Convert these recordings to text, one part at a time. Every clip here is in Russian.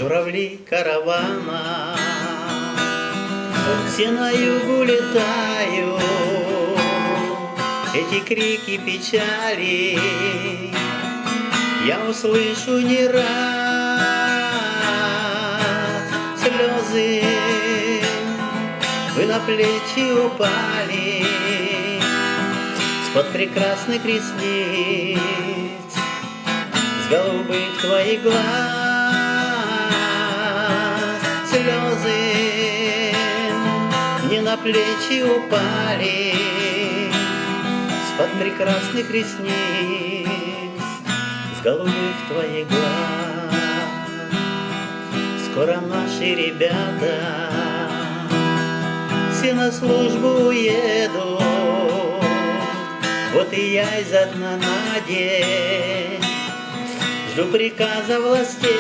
Журавли каравана все на югу летают, эти крики печали я услышу не раз. Слезы вы на плечи упали с-под прекрасных ресниц, с голубых твоих глаз. Слезы мне на плечи упали с-под прекрасных ресниц, с голубых твоих глаз. Скоро наши ребята все на службу уедут, вот и я изо дна на день жду приказа властей.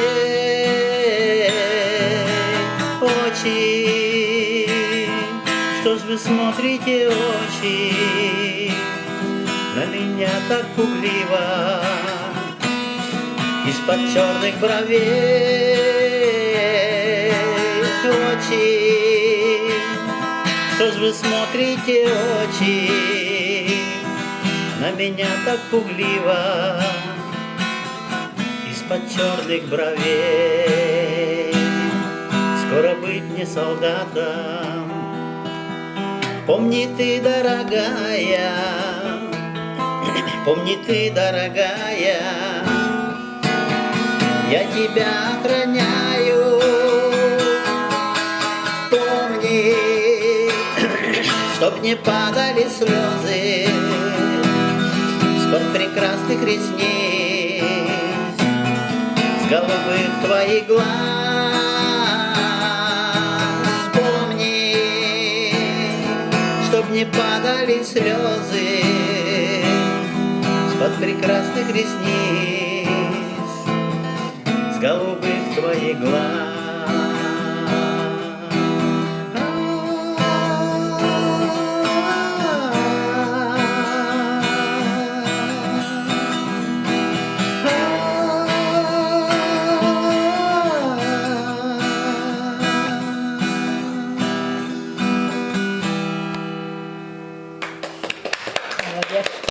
Очи, что ж вы смотрите, очи, на меня так пугливо из-под черных бровей. Очи, что ж вы смотрите, очи, на меня так пугливо из-под черных бровей. Скоро быть мне солдатом, помни ты, дорогая, помни ты, дорогая, я тебя охраняю. Помни, чтоб не падали слезы с-под прекрасных ресниц, с голубых твоих глаз. Помни, чтоб не падали слезы с-под прекрасных ресниц, с голубых твоих глаз.